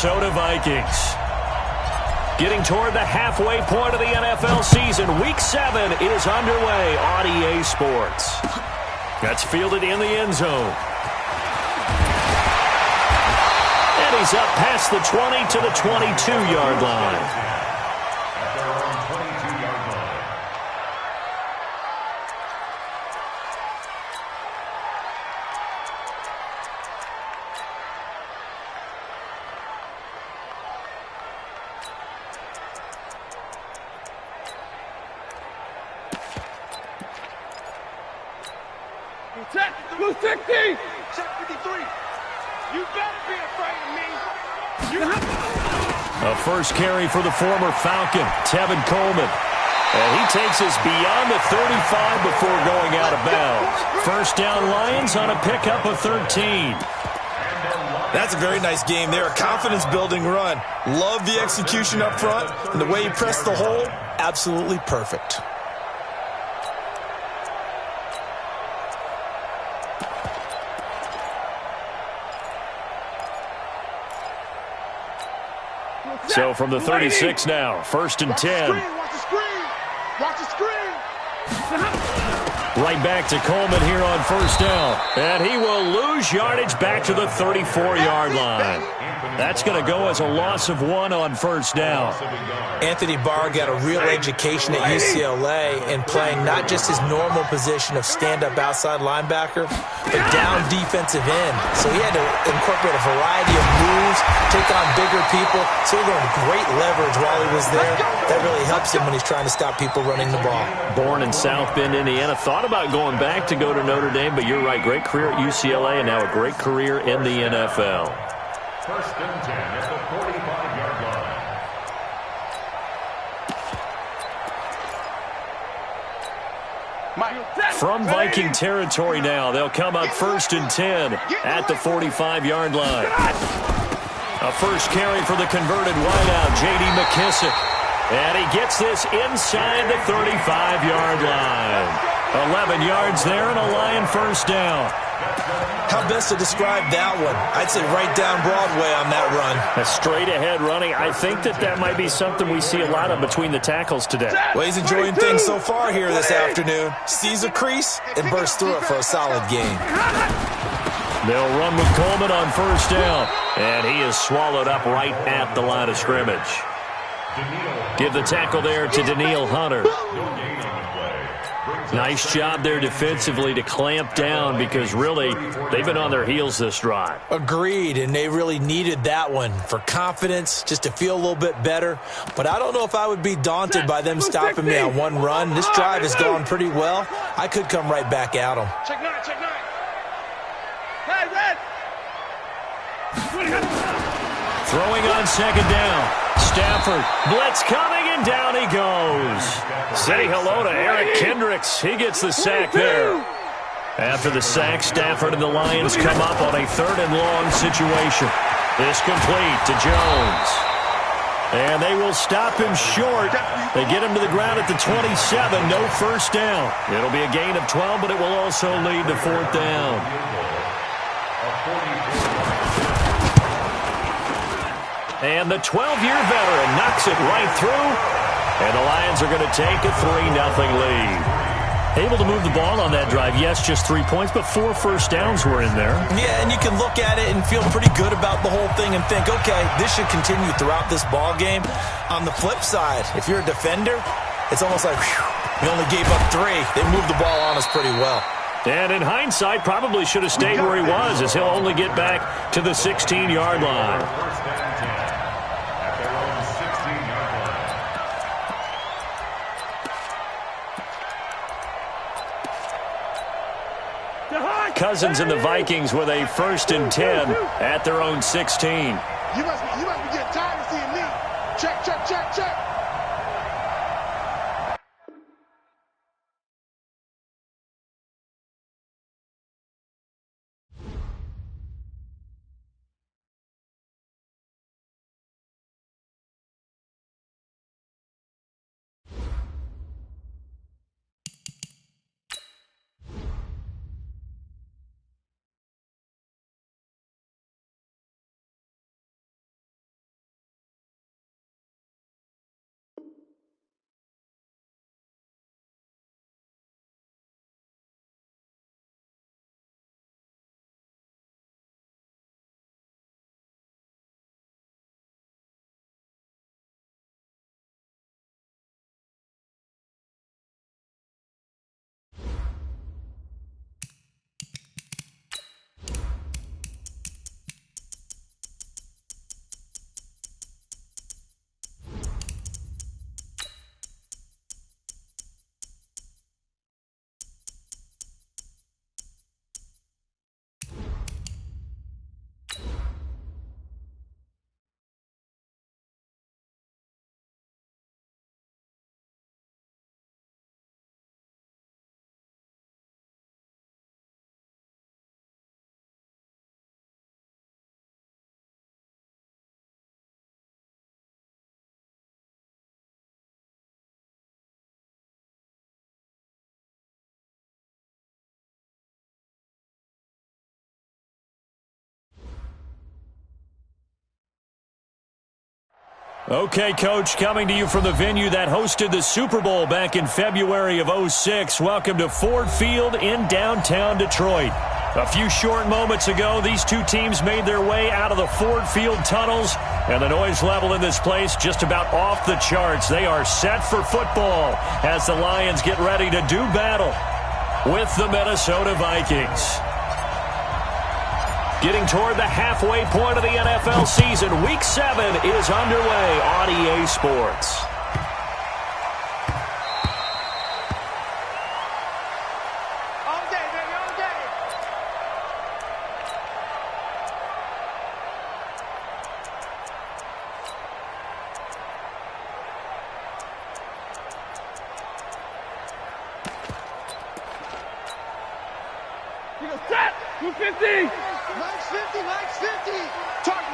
Minnesota Vikings. Getting toward the halfway point of the NFL season. Week 7 is underway on EA Sports. That's fielded in the end zone. And he's up past the 20 to the 22-yard line. Blue 60! Check 53. You better be afraid of me. A first carry for the former Falcon, Tevin Coleman. And he takes us beyond the 35 before going out of bounds. First down Lions on a pickup of 13. That's a very nice game there. A confidence-building run. Love the execution up front. And the way he pressed the hole, absolutely perfect. So from the 36 now, first and 10. Watch the screen. Watch the screen. Right back to Coleman here on first down. And he will lose yardage back to the 34-yard line. That's going to go as a loss of 1 on first down. Anthony Barr got a real education at UCLA in playing not just his normal position of stand-up outside linebacker, but down defensive end. So he had to incorporate a variety of moves, take on bigger people. So he learned great leverage while he was there. That really helps him when he's trying to stop people running the ball. Born in South Bend, Indiana. Thought about going back to go to Notre Dame, but you're right. Great career at UCLA and now a great career in the NFL. First and 10 at the 45-yard line. From Viking territory now, they'll come up first and 10 at the 45-yard line. A first carry for the converted wideout, J.D. McKissick. And he gets this inside the 35-yard line. 11 yards there and a Lion first down. How best to describe that one? I'd say right down Broadway on that run. A straight-ahead running. I think that might be something we see a lot of between the tackles today. Well, he's enjoying things so far here this afternoon. Sees a crease and bursts through it for a solid gain. They'll run with Coleman on first down. And he is swallowed up right at the line of scrimmage. Give the tackle there to Daniil Hunter. Nice job there defensively to clamp down because really they've been on their heels this drive. Agreed, and they really needed that one for confidence, just to feel a little bit better. But I don't know if I would be daunted by them stopping me on one run. This drive has gone pretty well. I could come right back at them. Check 9, check 9. Hey, red. Throwing on second down. Stafford, blitz coming, and down he goes. Say hello to Eric Kendricks. He gets the sack there. After the sack, Stafford and the Lions come up on a 3rd and long situation. This complete to Jones. And they will stop him short. They get him to the ground at the 27. No first down. It'll be a gain of 12, but it will also lead to 4th down. And the 12-year veteran knocks it right through. And the Lions are going to take a 3-0 lead. Able to move the ball on that drive. Yes, just 3 points, but 4 first downs were in there. Yeah, and you can look at it and feel pretty good about the whole thing and think, okay, this should continue throughout this ball game. On the flip side, if you're a defender, it's almost like, whew, we only gave up 3. They moved the ball on us pretty well. And in hindsight, probably should have stayed where he was, as he'll only get back to the 16-yard line. Cousins and the Vikings with a 1st and 10 at their own 16. You must be getting tired of seeing me. Check, check, check, check. Okay, Coach, coming to you from the venue that hosted the Super Bowl back in February of '06. Welcome to Ford Field in downtown Detroit. A few short moments ago, these two teams made their way out of the Ford Field tunnels, and the noise level in this place just about off the charts. They are set for football as the Lions get ready to do battle with the Minnesota Vikings. Getting toward the halfway point of the NFL season, Week 7 is underway on EA Sports. All day, baby, all day. You go set. 250. Mike's 50, Mike's 50. Target.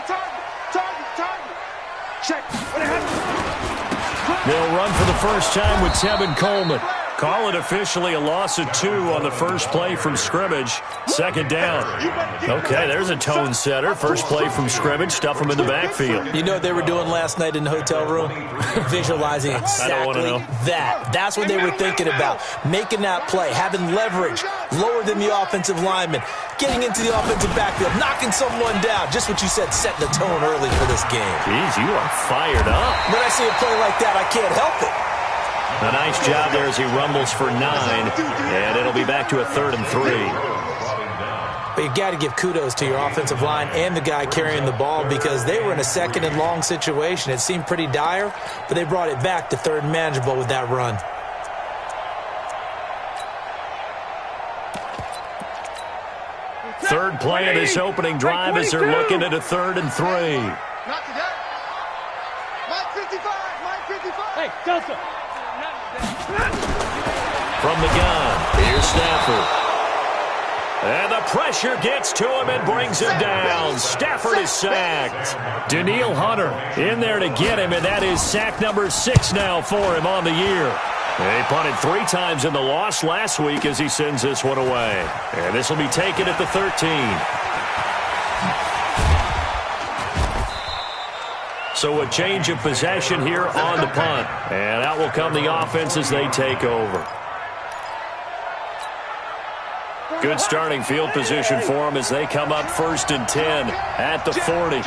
Check. What happened? They'll run for the first time with Tevin Coleman. Call it officially a loss of 2 on the first play from scrimmage. Second down. Okay, there's a tone setter. First play from scrimmage. Stuff them in the backfield. You know what they were doing last night in the hotel room? Visualizing exactly that. That's what they were thinking about. Making that play, having leverage, lower than the offensive lineman, getting into the offensive backfield, knocking someone down. Just what you said, setting the tone early for this game. Jeez, you are fired up. When I see a play like that, I can't help it. A nice job there as he rumbles for 9, and it'll be back to a 3rd and 3. But you got to give kudos to your offensive line and the guy carrying the ball because they were in a 2nd and long situation. It seemed pretty dire, but they brought it back to 3rd and manageable with that run. Third play of this opening drive as they're looking at a 3rd and 3. Not today. Mike 55. Hey, Delta. From the gun, here's Stafford. And the pressure gets to him and brings him down. Stafford is sacked. Danielle Hunter in there to get him, and that is sack number 6 now for him on the year. He punted 3 times in the loss last week as he sends this one away. And this will be taken at the 13. So a change of possession here on the punt. And out will come the offense as they take over. Good starting field position for them as they come up 1st and 10 at the 40.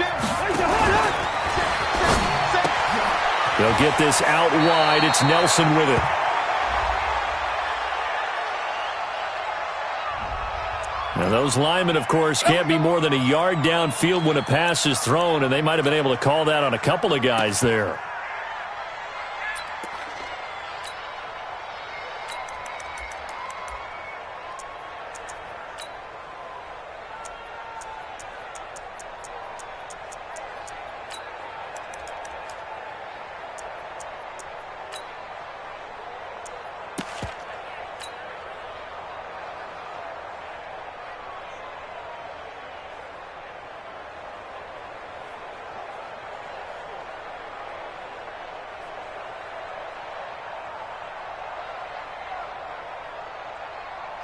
They'll get this out wide. It's Nelson with it. Now, those linemen, of course, can't be more than a yard downfield when a pass is thrown, and they might have been able to call that on a couple of guys there.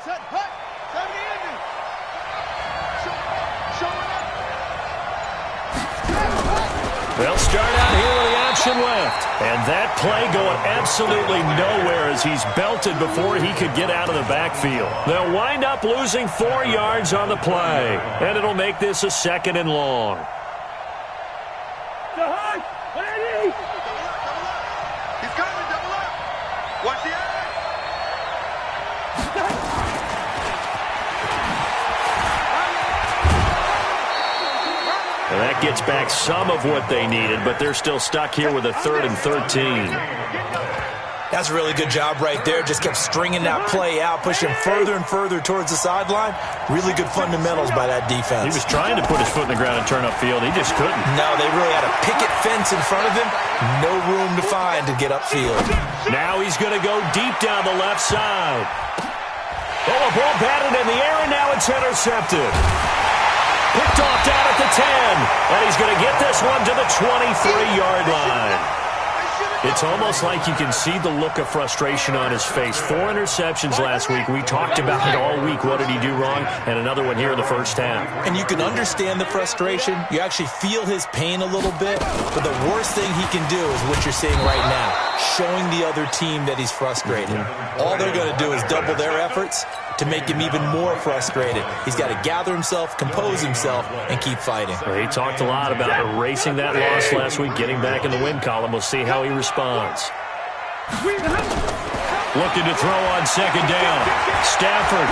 Set, hut, 70 Andy. Showing up. They'll start out here with the option left. And that play going absolutely nowhere as he's belted before he could get out of the backfield. They'll wind up losing 4 yards on the play. And it'll make this a 2nd and long. The hut, Andy. Double up. He's coming, double up. Watch the eye. And that gets back some of what they needed, but they're still stuck here with a 3rd and 13. That's a really good job right there. Just kept stringing that play out, pushing further and further towards the sideline. Really good fundamentals by that defense. He was trying to put his foot in the ground and turn upfield. He just couldn't. No, they really had a picket fence in front of him. No room to find to get upfield. Now he's going to go deep down the left side. Oh, a ball batted in the air, and now it's intercepted. Picked off down at the 10. And he's going to get this one to the 23-yard line. It's almost like you can see the look of frustration on his face. 4 interceptions last week. We talked about it all week. What did he do wrong? And another one here in the first half. And you can understand the frustration. You actually feel his pain a little bit. But the worst thing he can do is what you're seeing right now, showing the other team that he's frustrated. All they're going to do is double their efforts to make him even more frustrated. He's got to gather himself, compose himself, and keep fighting. Well, he talked a lot about erasing that loss last week, getting back in the win column. We'll see how he responds. Looking to throw on second down. Stafford.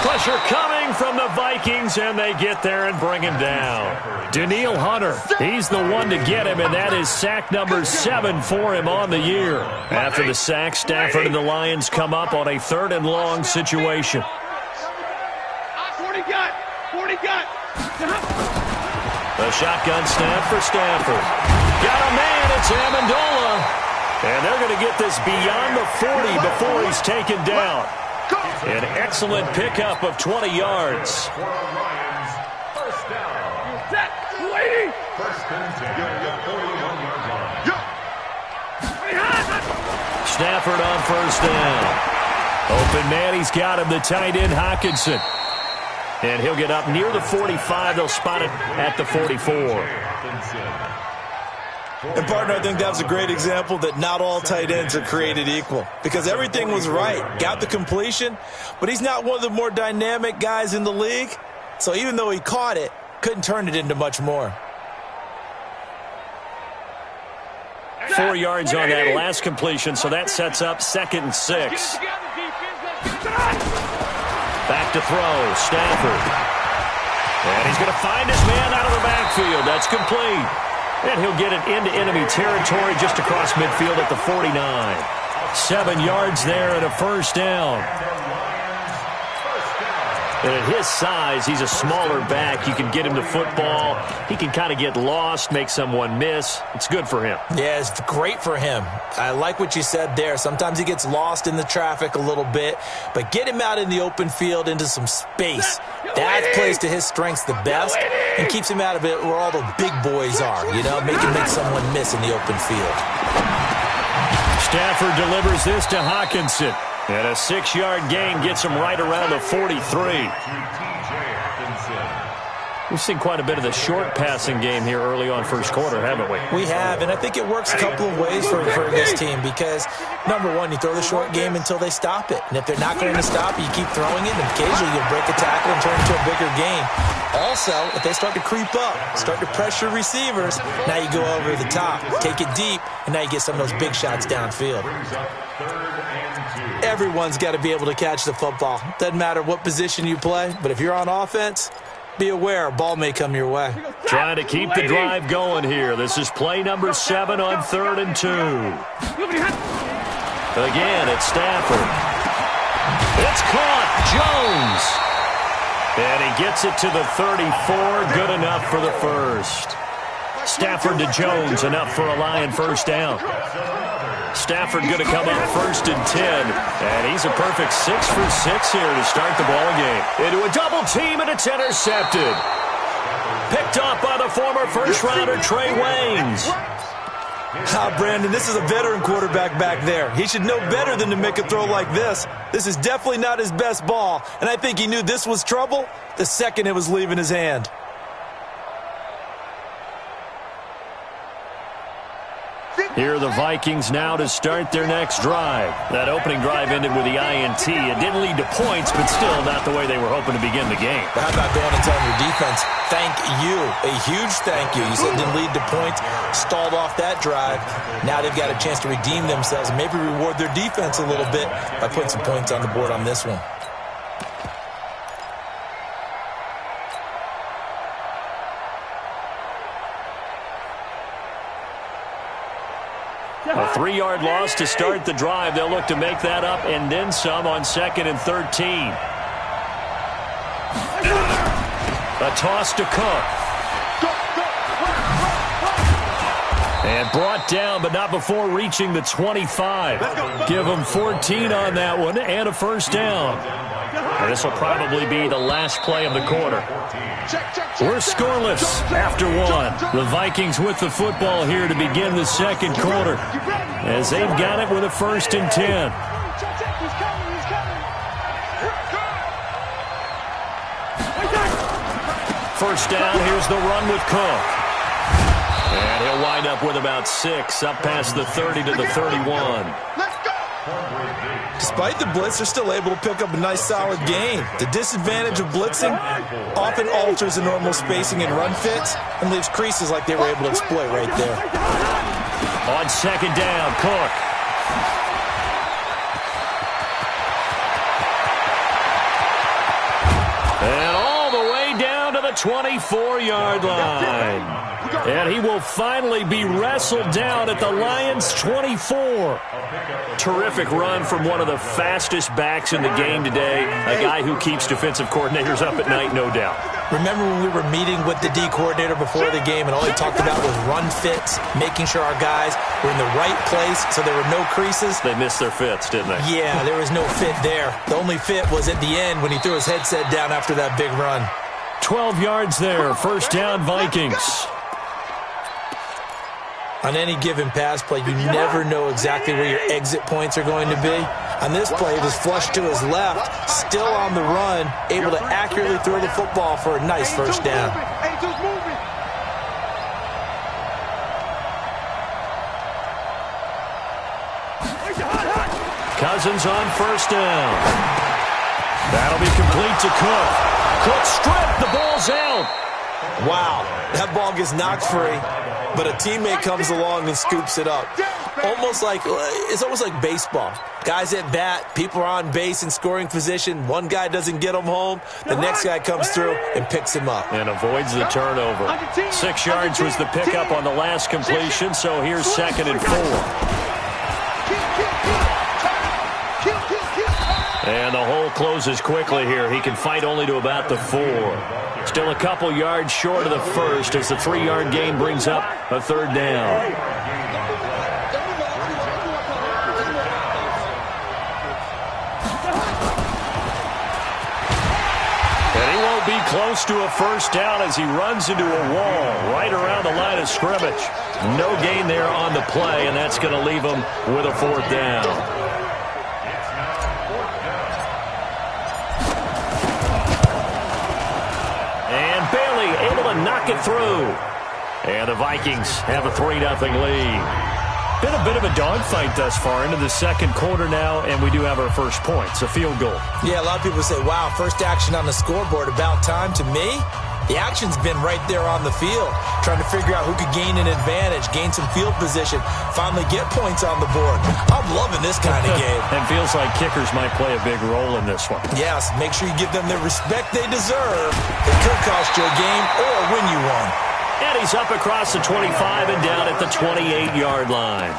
Pressure coming from the Vikings, and they get there and bring him down. Danielle Hunter, he's the one to get him, and that is sack number 7 for him on the year. After the sack, Stafford and the Lions come up on a 3rd and long situation. 40 got. A shotgun snap for Stafford. Got a man, it's Amendola. And they're going to get this beyond the 40 before he's taken down. An excellent pickup of 20 yards. First down. First and 10 at the 41-yard line. Stafford on first down. Open man, he's got him, the tight end Hockenson. And he'll get up near the 45. They'll spot it at the 44. And, partner, I think that was a great example that not all tight ends are created equal. Because everything was right. Got the completion, but he's not one of the more dynamic guys in the league. So even though he caught it, couldn't turn it into much more. 4 yards on that last completion, so that sets up 2nd and 6. Back to throw, Stafford. And he's going to find his man out of the backfield. That's complete. And he'll get it into enemy territory just across midfield at the 49. 7 yards there and a first down. And at his size, he's a smaller back. You can get him the football. He can kind of get lost, make someone miss. It's good for him. Yeah, it's great for him. I like what you said there. Sometimes he gets lost in the traffic a little bit, but get him out in the open field into some space. That plays to his strengths the best and keeps him out of it where all the big boys are, you know, make someone miss in the open field. Stafford delivers this to Hockenson. And a 6-yard gain gets him right around the 43. We've seen quite a bit of the short passing game here early on first quarter, haven't we? We have, and I think it works a couple of ways for this team because, number one, you throw the short game until they stop it. And if they're not going to stop it, you keep throwing it, and occasionally you'll break a tackle and turn it into a bigger game. Also, if they start to creep up, start to pressure receivers, now you go over the top, take it deep, and now you get some of those big shots downfield. Everyone's got to be able to catch the football. Doesn't matter what position you play, but if you're on offense, be aware, a ball may come your way. Trying to keep the drive going here. This is play number 7 on 3rd and 2. Again, it's Stafford. It's caught. Jones. And he gets it to the 34. Good enough for the first. Stafford to Jones, enough for a Lion first down. Stafford going to come up 1st and 10. And he's a perfect 6 for 6 here to start the ball game. Into a double team, and it's intercepted. Picked up by the former first-rounder Trey Waynes. Brandon, this is a veteran quarterback back there. He should know better than to make a throw like this. This is definitely not his best ball, and I think he knew this was trouble the second it was leaving his hand. Here are the Vikings now to start their next drive. That opening drive ended with the INT. It didn't lead to points, but still not the way they were hoping to begin the game. How about going and telling your defense, thank you, a huge thank you. You said it didn't lead to points, stalled off that drive. Now they've got a chance to redeem themselves and maybe reward their defense a little bit by putting some points on the board on this one. A 3-yard loss to start the drive. They'll look to make that up and then some on 2nd and 13. A toss to Cook. And brought down, but not before reaching the 25. Give them 14 on that one and a first down. And this will probably be the last play of the quarter. We're scoreless after one. The Vikings with the football here to begin the second quarter, as they've got it with a 1st and 10. First down, here's the run with Cook. And he'll wind up with about 6, up past the 30 to the 31. Despite the blitz, they're still able to pick up a nice solid gain. The disadvantage of blitzing often alters the normal spacing and run fits and leaves creases like they were able to exploit right there. On second down, Cook. And all the way down to the 24-yard line. And he will finally be wrestled down at the Lions' 24. Terrific run from one of the fastest backs in the game today. A guy who keeps defensive coordinators up at night, no doubt. Remember when we were meeting with the D coordinator before the game and all he talked about was run fits, making sure our guys were in the right place so there were no creases? They missed their fits, didn't they? Yeah, there was no fit there. The only fit was at the end when he threw his headset down after that big run. 12 yards there, first down Vikings. On any given pass play, you never know exactly where your exit points are going to be. On this play, it was flushed to his left, still on the run, able to accurately throw the football for a nice first down. Cousins on first down. That'll be complete to Cook. Cook stripped, the ball's out. Wow, that ball gets knocked free, but a teammate comes along and scoops it up. It's almost like baseball. Guys at bat, people are on base in scoring position. One guy doesn't get him home. The next guy comes through and picks him up. And avoids the turnover. 6 yards was the pickup on the last completion, so here's 2nd and 4. And the hole closes quickly here. He can fight only to about the 4. Still a couple yards short of the first as the 3-yard gain brings up a 3rd down. And he won't be close to a first down as he runs into a wall right around the line of scrimmage. No gain there on the play, and that's going to leave him with a 4th down. Able to knock it through. And the Vikings have a 3-0 lead. Been a bit of a dogfight thus far into the second quarter now, and we do have our first points, a field goal. Yeah, a lot of people say, wow, first action on the scoreboard, about time. To me, the action's been right there on the field, trying to figure out who could gain an advantage, gain some field position, finally get points on the board. I'm loving this kind of game. It feels like kickers might play a big role in this one. Yes, make sure you give them the respect they deserve. It could cost you a game or win you one. And he's up across the 25 and down at the 28-yard line.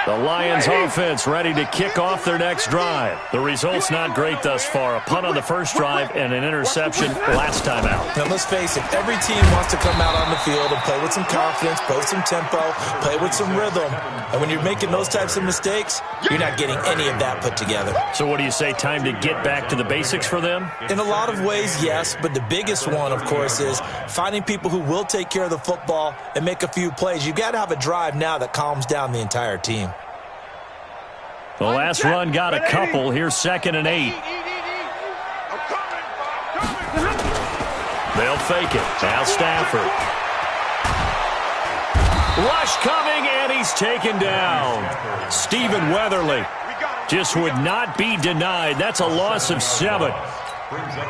The Lions offense ready to kick off their next drive. The result's not great thus far. A punt on the first drive and an interception last time out. Now, let's face it, every team wants to come out on the field and play with some confidence, play with some tempo, play with some rhythm. And when you're making those types of mistakes, you're not getting any of that put together. So what do you say, time to get back to the basics for them? In a lot of ways, yes, but the biggest one, of course, is finding people who will take care of the football and make a few plays. You've got to have a drive now that calms down the entire team. The last run got a couple. Here's 2nd and 8. They'll fake it. Now Stafford. Rush coming, and he's taken down. Stephen Weatherly just would not be denied. That's a loss of 7.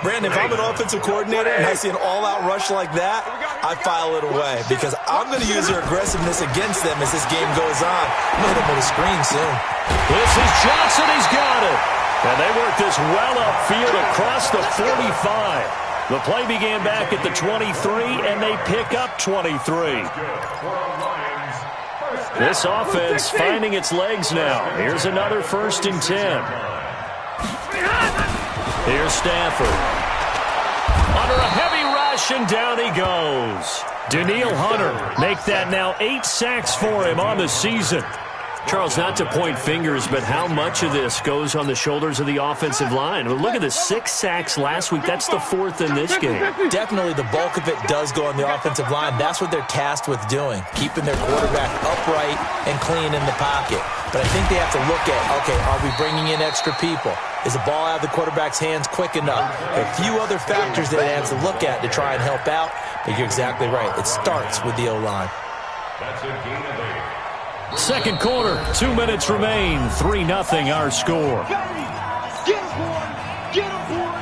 Brandon, if I'm an offensive coordinator and I see an all-out rush like that, I file it away because I'm going to use their aggressiveness against them as this game goes on. I'm going to hit them with a screen soon. This is Johnson. He's got it. And they work this well upfield across the 45. The play began back at the 23, and they pick up 23. This offense finding its legs now. Here's another 1st and 10. Here's Stafford. Under a heavy rush, and down he goes. Danielle Hunter, make that now 8 sacks for him on the season. Charles, not to point fingers, but how much of this goes on the shoulders of the offensive line? Well, look at the 6 sacks last week. That's the 4th in this game. Definitely the bulk of it does go on the offensive line. That's what they're tasked with doing, keeping their quarterback upright and clean in the pocket. But I think they have to look at, okay, are we bringing in extra people? Is the ball out of the quarterback's hands quick enough? There are a few other factors that they have to look at to try and help out, but you're exactly right. It starts with the O-line. That's a gain of 8. Second quarter, 2 minutes remain, 3-0 our score. Get him, boy! Get him, boy!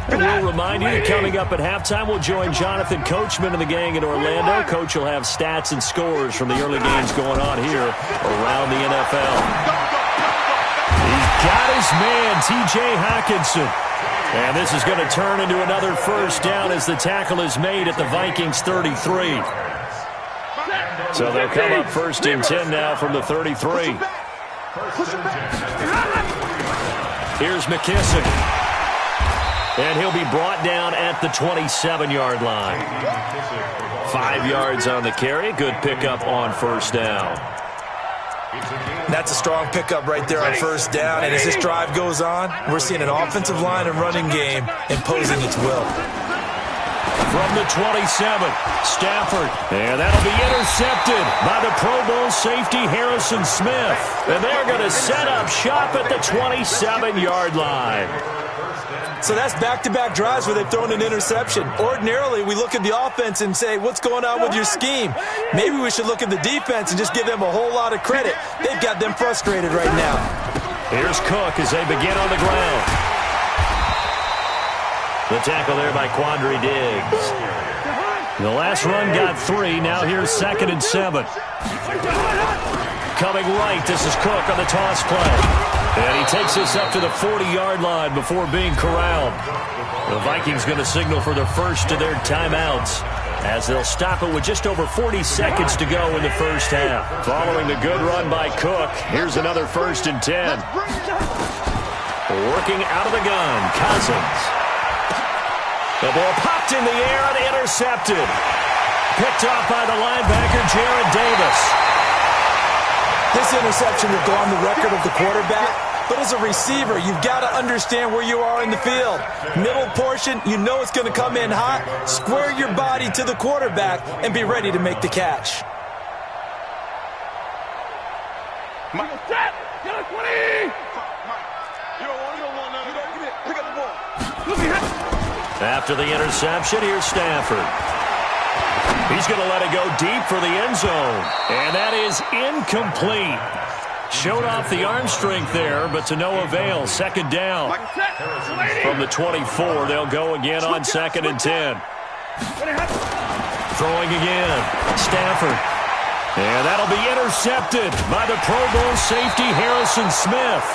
We'll remind you that coming up at halftime, we'll join Jonathan Coachman and the gang in Orlando. Coach will have stats and scores from the early games going on here around the NFL. He's got his man, T.J. Hockenson. And this is going to turn into another first down as the tackle is made at the Vikings 33. So they'll come up 1st and 10 now from the 33. Here's McKissick. And he'll be brought down at the 27-yard line. 5 yards on the carry. Good pickup on first down. That's a strong pickup right there on first down. And as this drive goes on, we're seeing an offensive line and running game imposing its will. From the 27, Stafford. And that'll be intercepted by the Pro Bowl safety Harrison Smith. And they're going to set up shop at the 27-yard line. So that's back-to-back drives where they've thrown an interception. Ordinarily, we look at the offense and say, what's going on with your scheme? Maybe we should look at the defense and just give them a whole lot of credit. They've got them frustrated right now. Here's Cook as they begin on the ground. The tackle there by Quandre Diggs. The last run got 3. Now here's 2nd and 7. Coming right, this is Cook on the toss play. And he takes this up to the 40-yard line before being corralled. The Vikings going to signal for the first of their timeouts as they'll stop it with just over 40 seconds to go in the first half. Following the good run by Cook, here's another 1st and 10. Working out of the gun, Cousins. The ball popped in the air and intercepted. Picked off by the linebacker, Jared Davis. This interception will go on the record of the quarterback, but as a receiver, you've got to understand where you are in the field. Middle portion, you know it's going to come in hot. Square your body to the quarterback and be ready to make the catch. Set! Get a 20! You don't want none of that. Pick up the ball. After the interception, here's Stafford. He's going to let it go deep for the end zone. And that is incomplete. Showed off the arm strength there, but to no avail. 2nd down. From the 24, they'll go again on 2nd and 10. Throwing again. Stafford. And that'll be intercepted by the Pro Bowl safety Harrison Smith.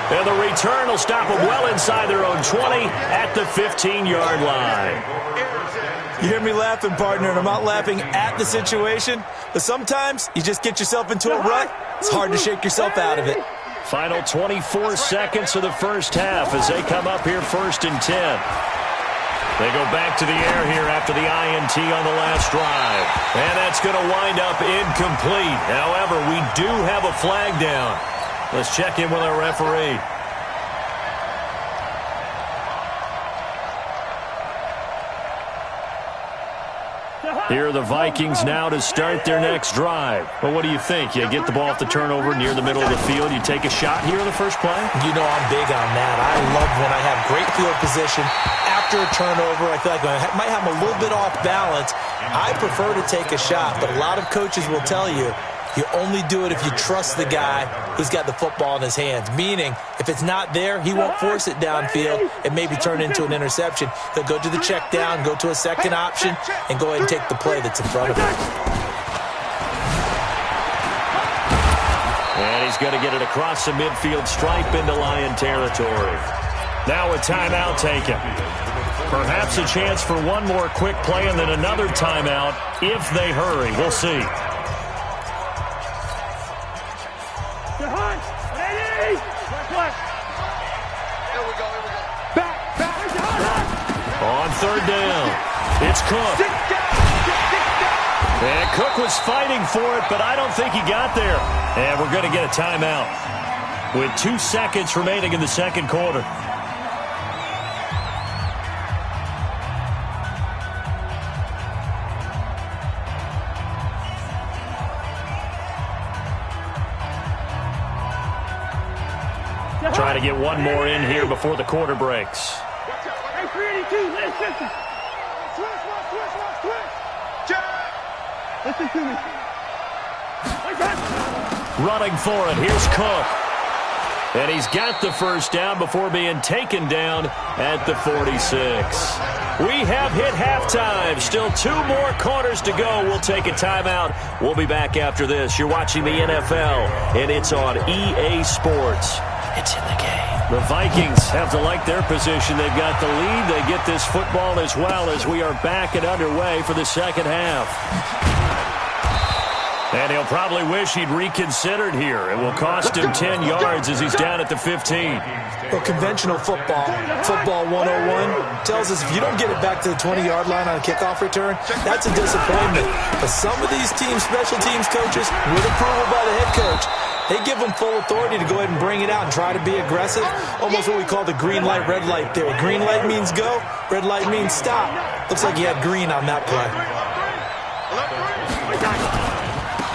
And the return will stop them well inside their own 20 at the 15-yard line. You hear me laughing, partner, and I'm not laughing at the situation, but sometimes you just get yourself into a rut. It's hard to shake yourself out of it. Final 24 seconds of the first half as they come up here 1st and 10. They go back to the air here after the INT on the last drive. And that's going to wind up incomplete. However, we do have a flag down. Let's check in with our referee. Here are the Vikings now to start their next drive. Well, what do you think? You get the ball off the turnover near the middle of the field. You take a shot here in the first play? You know I'm big on that. I love when I have great field position. After a turnover, I feel like I might have a little bit off balance. I prefer to take a shot, but a lot of coaches will tell you, you only do it if you trust the guy who's got the football in his hands. Meaning, if it's not there, he won't force it downfield and maybe turn it into an interception. He'll go to the check down, go to a second option, and go ahead and take the play that's in front of him. And he's going to get it across the midfield stripe into Lion territory. Now a timeout taken. Perhaps a chance for one more quick play and then another timeout if they hurry. We'll see. On third down. It's Cook. And Cook was fighting for it, but I don't think he got there. And we're going to get a timeout with 2 seconds remaining in the second quarter. Trying to get one more in here before the quarter breaks. Hey, 382, listen. Listen to me. Running for it. Here's Cook. And he's got the first down before being taken down at the 46. We have hit halftime. Still 2 more quarters to go. We'll take a timeout. We'll be back after this. You're watching the NFL, and it's on EA Sports. It's in the game. The Vikings have to like their position. They've got the lead. They get this football as well as we are back and underway for the second half. And he'll probably wish he'd reconsidered here. It will cost him 10 yards as he's down at the 15. Well, conventional football 101, tells us if you don't get it back to the 20-yard line on a kickoff return, that's a disappointment. But some of these teams, special teams coaches, with approval by the head coach, they give them full authority to go ahead and bring it out and try to be aggressive. Almost what we call the green light, red light theory. Green light means go, red light means stop. Looks like he had green on that play.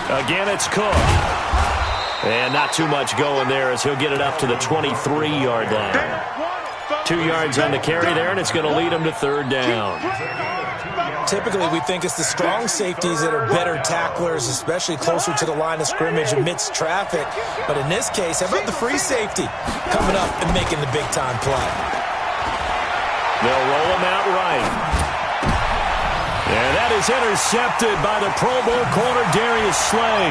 Again, it's Cook. And not too much going there as he'll get it up to the 23-yard line. 2 yards on the carry there, and it's going to lead him to third down. Typically, we think it's the strong safeties that are better tacklers, especially closer to the line of scrimmage amidst traffic. But in this case, how about the free safety coming up and making the big-time play? They'll roll him out right. And that is intercepted by the Pro Bowl corner, Darius Slay.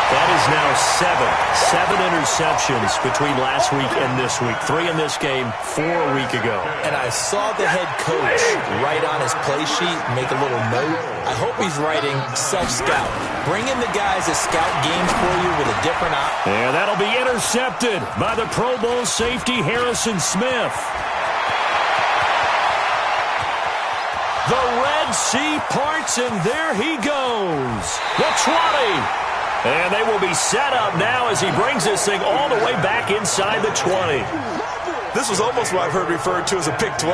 That is now 7 interceptions between last week and this week. 3 in this game, 4 a week ago. And I saw the head coach write on his play sheet, make a little note. I hope he's writing self-scout. Bring in the guys that scout games for you with a different eye. And that'll be intercepted by the Pro Bowl safety, Harrison Smith. The Red Sea parts, and there he goes. The 20. And they will be set up now as he brings this thing all the way back inside the 20. This was almost what I've heard referred to as a pick 12.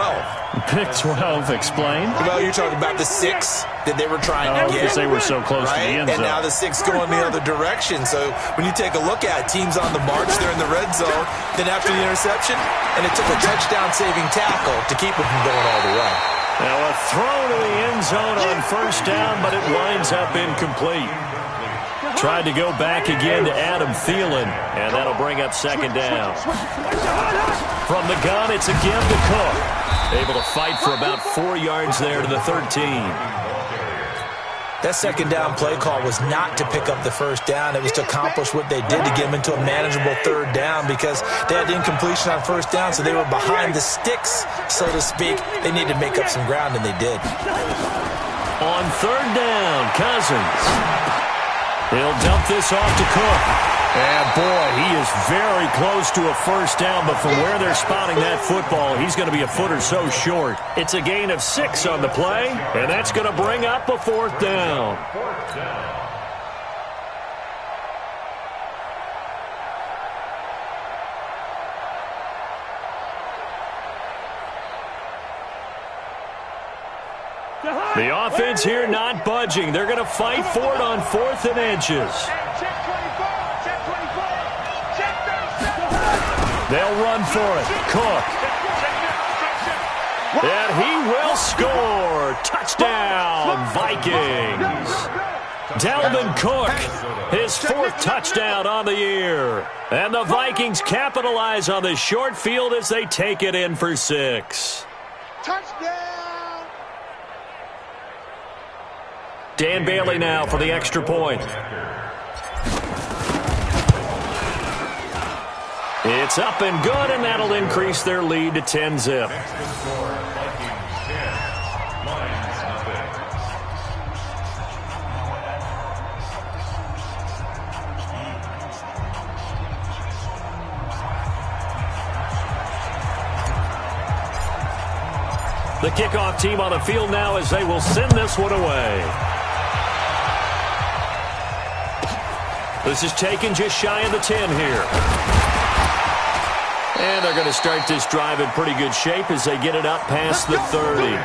Pick 12, explain. Well, you're talking about the 6 that they were trying to get. Because they were so close to the end zone. And now the 6 going the other direction. So when you take a look at teams on the march, they're in the red zone. Then after the interception, and it took a touchdown-saving tackle to keep it from going all the way. Now a throw to the end zone on first down, but it winds up incomplete. Tried to go back again to Adam Thielen, and that'll bring up second down. From the gun, it's a give to Cook. Able to fight for about 4 yards there to the 13. That second down play call was not to pick up the first down. It was to accomplish what they did to get them into a manageable third down because they had incompletion on first down, so they were behind the sticks, so to speak. They needed to make up some ground, and they did. On third down, Cousins. He'll dump this off to Cook. And, boy, he is very close to a first down, but from where they're spotting that football, he's going to be a foot or so short. It's a gain of 6 on the play, and that's going to bring up a fourth down. The offense here not budging. They're going to fight for it on 4th and inches. They'll run for it. Cook. And he will score. Touchdown, Vikings. Dalvin Cook, his 4th touchdown on the year. And the Vikings capitalize on the short field as they take it in for 6. Touchdown. Dan Bailey now for the extra point. It's up and good, and that'll increase their lead to 10-zip. The kickoff team on the field now as they will send this one away. This is taken just shy of the 10 here. And they're going to start this drive in pretty good shape as they get it up past the 30.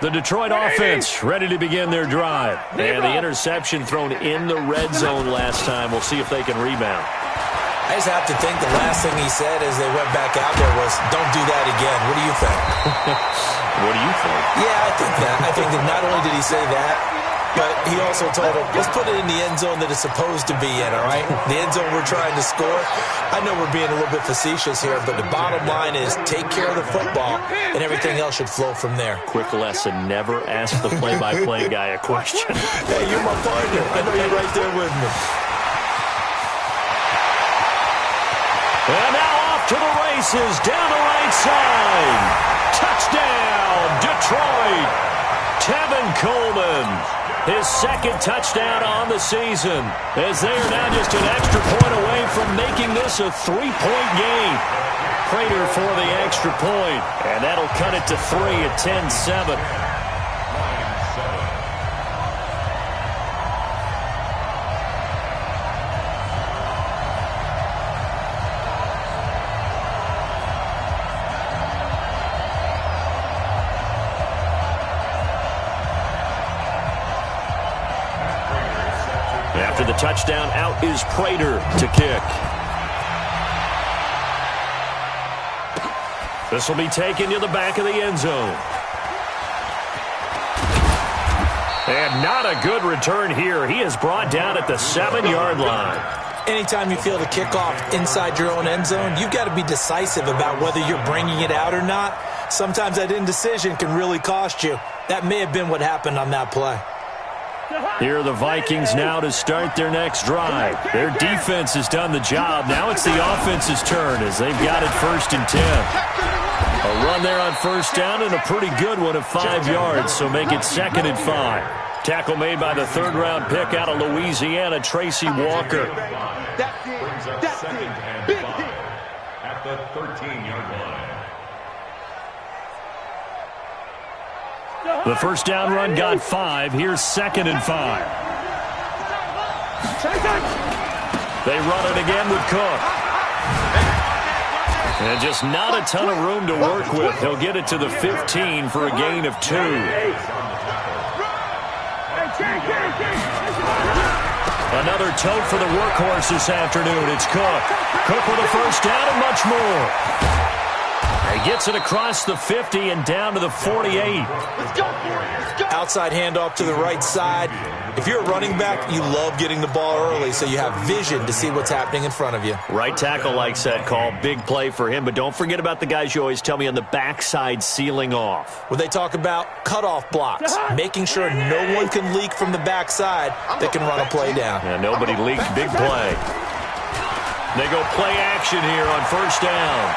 The Detroit offense ready to begin their drive. And the interception thrown in the red zone last time. We'll see if they can rebound. I just have to think the last thing he said as they went back out there was, don't do that again. What do you think? What do you think? Yeah, I think that. I think that not only did he say that, but he also told him, let's put it in the end zone that it's supposed to be in, all right? The end zone we're trying to score. I know we're being a little bit facetious here, but the bottom line is take care of the football, and everything else should flow from there. Quick lesson, never ask the play-by-play guy a question. Hey, you're my partner. I know you're right there with me. And now off to the races, down the right side. Touchdown, Detroit. Tevin Coleman, his second touchdown on the season, as they are now just an extra point away from making this a 3-point game. Prater for the extra point, and that'll cut it to 3 at 10-7. After the touchdown, out is Prater to kick. This will be taken to the back of the end zone. And not a good return here. He is brought down at the 7-yard line. Anytime you feel the kickoff inside your own end zone, you've got to be decisive about whether you're bringing it out or not. Sometimes that indecision can really cost you. That may have been what happened on that play. Here are the Vikings now to start their next drive. Their defense has done the job. Now it's the offense's turn as they've got it 1st and 10. A run there on 1st down and a pretty good one at 5 yards, so make it 2nd and 5. Tackle made by the 3rd-round pick out of Louisiana, Tracy Walker. Brings up 2nd and 5 at the 13-yard line. The 1st down run got 5. Here's 2nd and 5. They run it again with Cook. And just not a ton of room to work with. He'll get it to the 15 for a gain of 2. Another tote for the workhorse this afternoon. It's Cook. Cook with a 1st down and much more. He gets it across the 50 and down to the 48. Outside handoff to the right side. If you're a running back, you love getting the ball early so you have vision to see what's happening in front of you. Right tackle likes that call. Big play for him. But don't forget about the guys you always tell me on the backside sealing off. When they talk about cutoff blocks, making sure no one can leak from the backside that can run a play down. Yeah, nobody leaked. Big play. They go play action here on 1st down.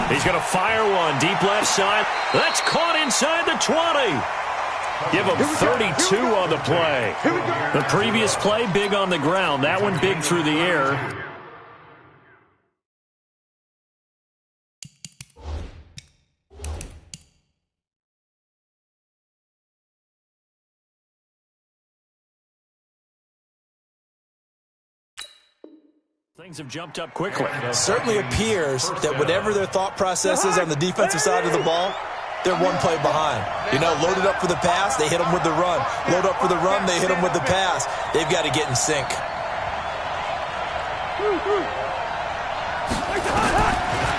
He's going to fire one deep left side. That's caught inside the 20. Give him 32 on the play. The previous play, big on the ground. That one big through the air. Things have jumped up quickly. It certainly appears that whatever their thought process is on the defensive side of the ball, they're one play behind. You know, loaded up for the pass, they hit them with the run. Load up for the run, they hit them with the pass. They've got to get in sync.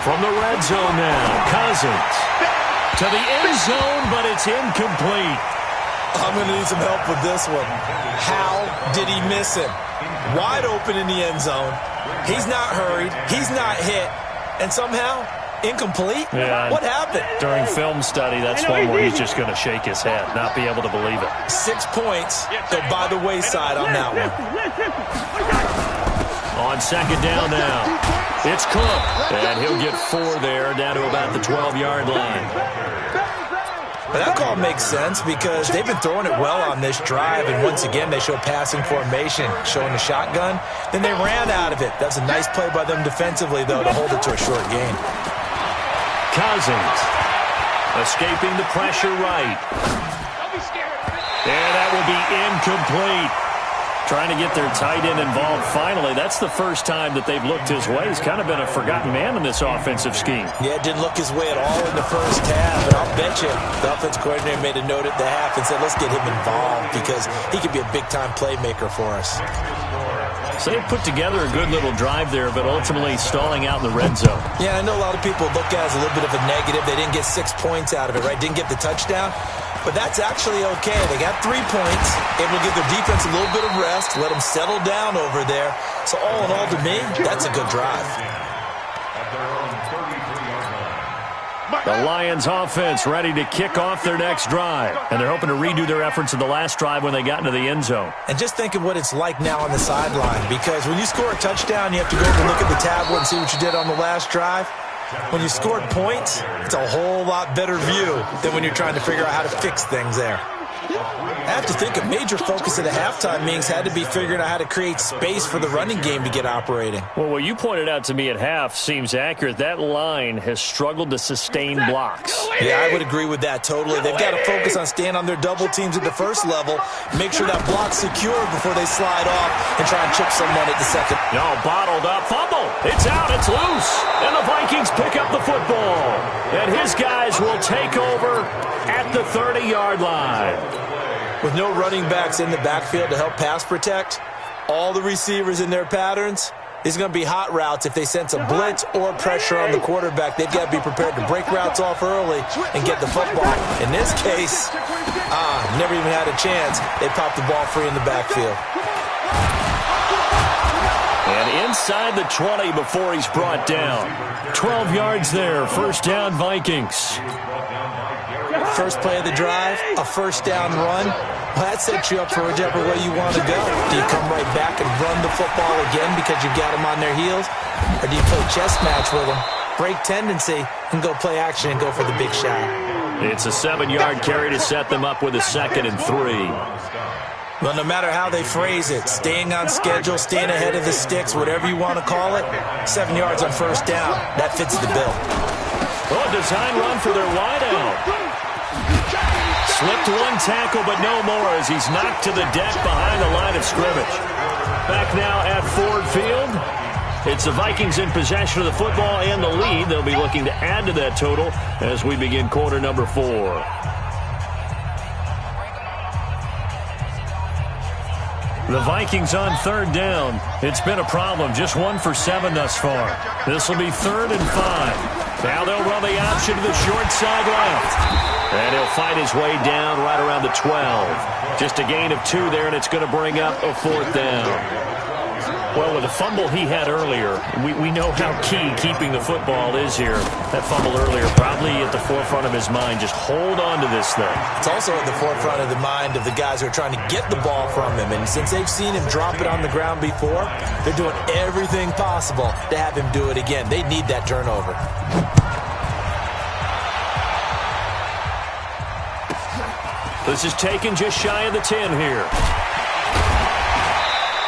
From the red zone now, Cousins. To the end zone, but it's incomplete. I'm going to need some help with this one. How did he miss him? Wide open in the end zone. He's not hurried. He's not hit. And somehow, incomplete? Yeah, what happened? During film study, that's one where he's just going to shake his head, not be able to believe it. 6 points go by the wayside on that one. On second down now, it's Cook, and he'll get 4 there, down to about the 12-yard line. But that call makes sense because they've been throwing it well on this drive, and once again, they show passing formation, showing the shotgun. Then they ran out of it. That's a nice play by them defensively, though, to hold it to a short gain. Cousins escaping the pressure right. And that will be incomplete. Trying to get their tight end involved finally. That's the first time that they've looked his way. He's kind of been a forgotten man in this offensive scheme. Yeah, it didn't look his way at all in the first half, and I'll bet you the offense coordinator made a note at the half and said, let's get him involved because he could be a big-time playmaker for us. So they put together a good little drive there, but ultimately stalling out in the red zone. Yeah, I know a lot of people look at it as a little bit of a negative. They didn't get 6 points out of it, right? Didn't get the touchdown. But that's actually okay. They got 3 points. Able to give their defense a little bit of rest, let them settle down over there. So all in all, to me, that's a good drive. The Lions offense ready to kick off their next drive. And they're hoping to redo their efforts in the last drive when they got into the end zone. And just think of what it's like now on the sideline. Because when you score a touchdown, you have to go over and look at the tablet and see what you did on the last drive. When you scored points, it's a whole lot better view than when you're trying to figure out how to fix things there. I have to think a major focus of the halftime meetings had to be figuring out how to create space for the running game to get operating. Well, what you pointed out to me at half seems accurate. That line has struggled to sustain blocks. Yeah, I would agree with that totally. They've got to focus on staying on their double teams at the first level, make sure that block's secure before they slide off and try and chip someone at the second. No, bottled up, fumble. It's out, it's loose. And the Vikings pick up the football. And his guys will take over at the 30-yard line. With no running backs in the backfield to help pass protect, all the receivers in their patterns, these are going to be hot routes. If they sense a blitz or pressure on the quarterback, they've got to be prepared to break routes off early and get the football. In this case, never even had a chance. They popped the ball free in the backfield. And inside the 20 before he's brought down. 12 yards there, first down Vikings. First play of the drive, a first down run. Well, that sets you up for whichever way you want to go. Do you come right back and run the football again because you've got them on their heels? Or do you play chess match with them, break tendency, and go play action and go for the big shot? It's a 7-yard carry to set them up with a 2nd and 3. Well, no matter how they phrase it, staying on schedule, staying ahead of the sticks, whatever you want to call it, 7 yards on first down, that fits the bill. Oh, design run for their wideout. Slipped one tackle, but no more as he's knocked to the deck behind the line of scrimmage. Back now at Ford Field. It's the Vikings in possession of the football and the lead. They'll be looking to add to that total as we begin quarter number 4. The Vikings on third down. It's been a problem. Just 1 for 7 thus far. This will be 3rd and 5. Now they'll run the option to the short side left. And he'll fight his way down right around the 12. Just a gain of 2 there, and it's going to bring up a 4th down. Well, with the fumble he had earlier, we know how key keeping the football is here. That fumble earlier probably at the forefront of his mind. Just hold on to this thing. It's also at the forefront of the mind of the guys who are trying to get the ball from him. And since they've seen him drop it on the ground before, they're doing everything possible to have him do it again. They need that turnover. This is taken just shy of the 10 here.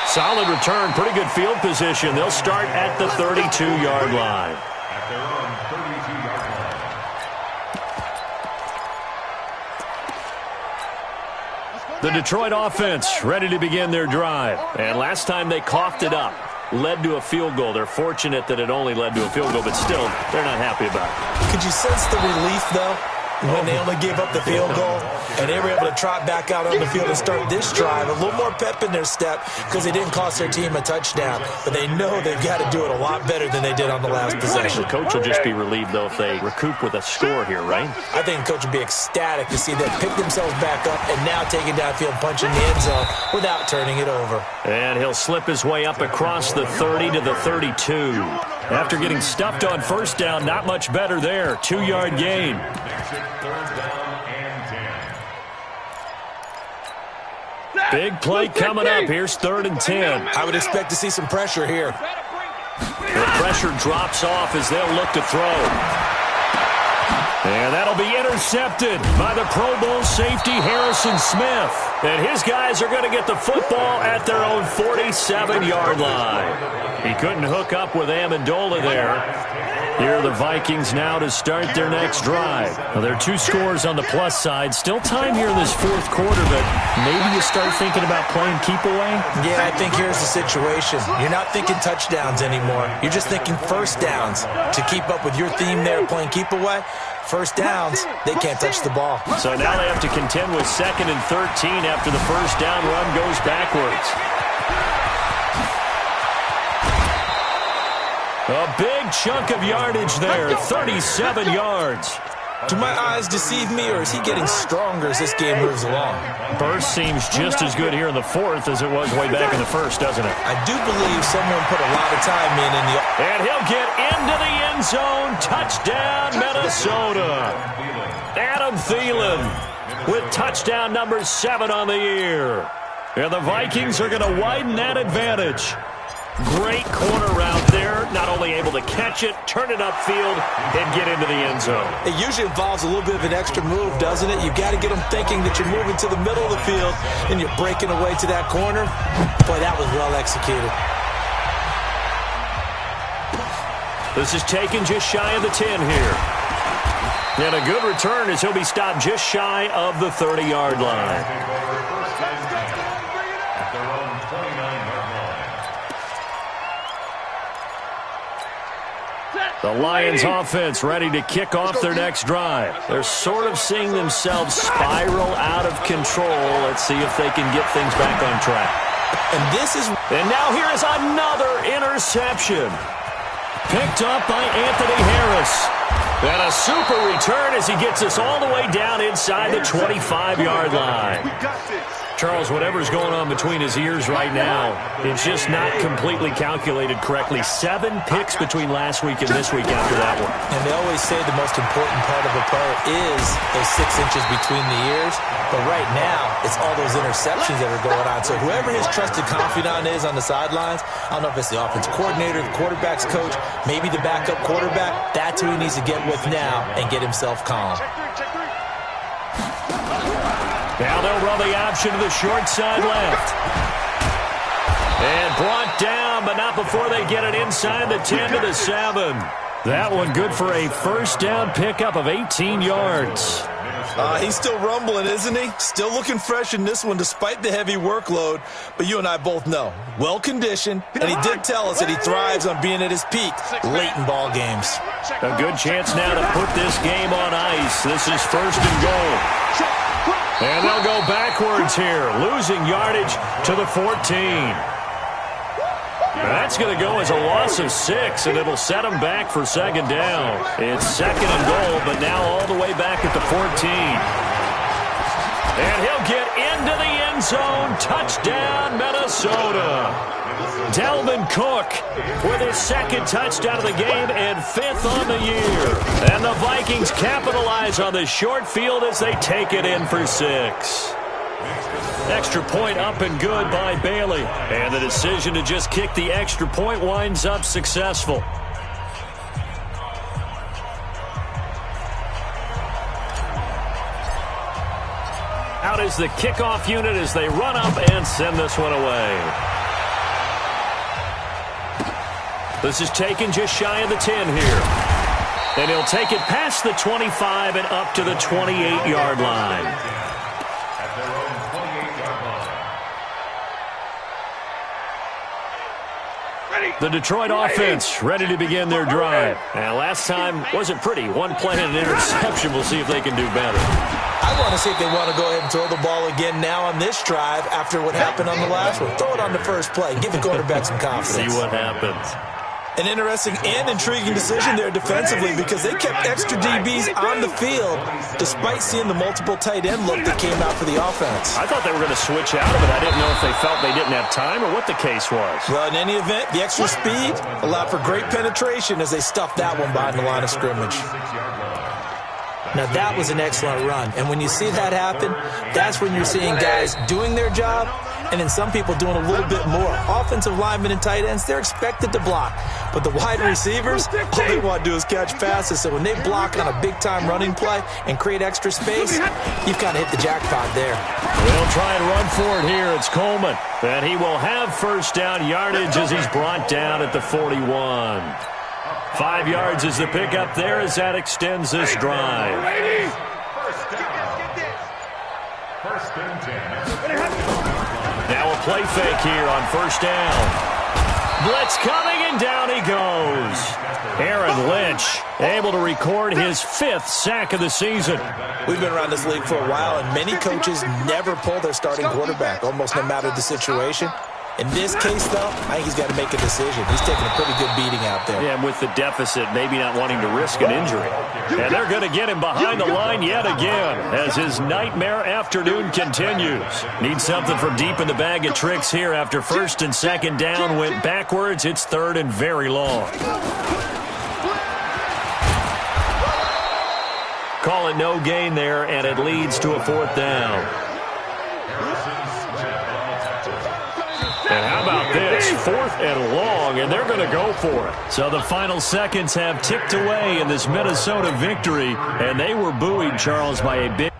Solid return, pretty good field position. They'll start at the 32-yard line. At their own 32-yard line. The Detroit offense ready to begin their drive. And last time they coughed it up, led to a field goal. They're fortunate that it only led to a field goal, but still, they're not happy about it. Could you sense the relief, though, when they only gave up the field goal and they were able to trot back out on the field and start this drive? A little more pep in their step because they didn't cost their team a touchdown, but they know they've got to do it a lot better than they did on the last possession. The coach will just be relieved, though, if they recoup with a score here, right? I think the coach will be ecstatic to see them pick themselves back up and now take it downfield, punching the end zone without turning it over. And he'll slip his way up across the 30 to the 32. After getting stuffed on first down, not much better there. 2-yard gain. Big play coming up. Here's 3rd and 10. I would expect to see some pressure here. The pressure drops off as they'll look to throw. And that'll be intercepted by the Pro Bowl safety Harrison Smith. And his guys are going to get the football at their own 47-yard line. He couldn't hook up with Amendola there. Here are the Vikings now to start their next drive. Well, there are 2 scores on the plus side. Still time here in this 4th quarter, but maybe you start thinking about playing keep away? Yeah, I think here's the situation. You're not thinking touchdowns anymore. You're just thinking first downs. To keep up with your theme there, playing keep away, first downs, they can't touch the ball. So now they have to contend with 2nd and 13 after the first down run goes backwards. A big chunk of yardage there, 37 yards. Do my eyes deceive me, or is he getting stronger as this game moves along? Burst seems just as good here in the 4th as it was way back in the 1st, doesn't it? I do believe someone put a lot of time in the... And he'll get into the end zone. Touchdown, Minnesota. Adam Thielen with touchdown number 7 on the year. And the Vikings are going to widen that advantage. Great corner route there. Not only able to catch it, turn it upfield, and get into the end zone. It usually involves a little bit of an extra move, doesn't it? You've got to get them thinking that you're moving to the middle of the field and you're breaking away to that corner. Boy, that was well executed. This is taken just shy of the 10 here. And a good return as he'll be stopped just shy of the 30-yard line. The Lions offense ready to kick off their next drive. They're sort of seeing themselves spiral out of control. Let's see if they can get things back on track. And now here is another interception. Picked up by Anthony Harris. And a super return as he gets us all the way down inside the 25-yard line. Charles, whatever's going on between his ears right now, it's just not completely calculated correctly. 7 picks between last week and this week after that one. And they always say the most important part of a player is those 6 inches between the ears. But right now, it's all those interceptions that are going on. So whoever his trusted confidant is on the sidelines, I don't know if it's the offense coordinator, the quarterback's coach, maybe the backup quarterback, that's who he needs to get with now and get himself calm. Now they'll run the option to the short side left. And brought down, but not before they get it inside the 10 to the 7. That one good for a first down pickup of 18 yards. He's still rumbling, isn't he? Still looking fresh in this one despite the heavy workload. But you and I both know, well-conditioned, and he did tell us that he thrives on being at his peak late in ball games. A good chance now to put this game on ice. This is 1st and goal. And they'll go backwards here, losing yardage to the 14. That's going to go as a loss of 6, and it'll set them back for 2nd down. It's 2nd and goal, but now all the way back at the 14. And he'll get into the end zone. Touchdown, Minnesota. Dalvin Cook with his 2nd touchdown of the game and 5th on the year. And the Vikings capitalize on the short field as they take it in for 6. Extra point up and good by Bailey. And the decision to just kick the extra point winds up successful. Out is the kickoff unit as they run up and send this one away. This is taken just shy of the 10 here. And he'll take it past the 25 and up to the 28-yard line. The Detroit offense ready to begin their drive. And last time wasn't pretty. One play and an interception. We'll see if they can do better. I want to see if they want to go ahead and throw the ball again now on this drive after what happened on the last one. Throw it on the first play. Give the quarterback some confidence. See what happens. An interesting and intriguing decision there defensively because they kept extra DBs on the field despite seeing the multiple tight end look that came out for the offense. I thought they were going to switch out of it. I didn't know if they felt they didn't have time or what the case was. Well, in any event, the extra speed allowed for great penetration as they stuffed that one behind the line of scrimmage. Now, that was an excellent run. And when you see that happen, that's when you're seeing guys doing their job and then some people doing a little bit more. Offensive linemen and tight ends, they're expected to block. But the wide receivers, all they want to do is catch passes. So when they block on a big-time running play and create extra space, you've kind of hit the jackpot there. They'll try and run for it here. It's Coleman. And he will have first down yardage as he's brought down at the 41. 5 yards is the pickup there as that extends this drive. First and 10. Now a play fake here on first down. Blitz coming, and down he goes. Aaron Lynch able to record his 5th sack of the season. We've been around this league for a while, and many coaches never pull their starting quarterback, almost no matter the situation. In this case, though, I think he's got to make a decision. He's taking a pretty good beating out there. Yeah, and with the deficit, maybe not wanting to risk an injury. And they're going to get him behind the line yet again as his nightmare afternoon continues. Needs something from deep in the bag of tricks here after first and second down went backwards. It's third and very long. Call it no gain there, and it leads to a 4th down. And how about this? 4th and long, and they're going to go for it. So the final seconds have ticked away in this Minnesota victory, and they were buoyed, Charles, by a big...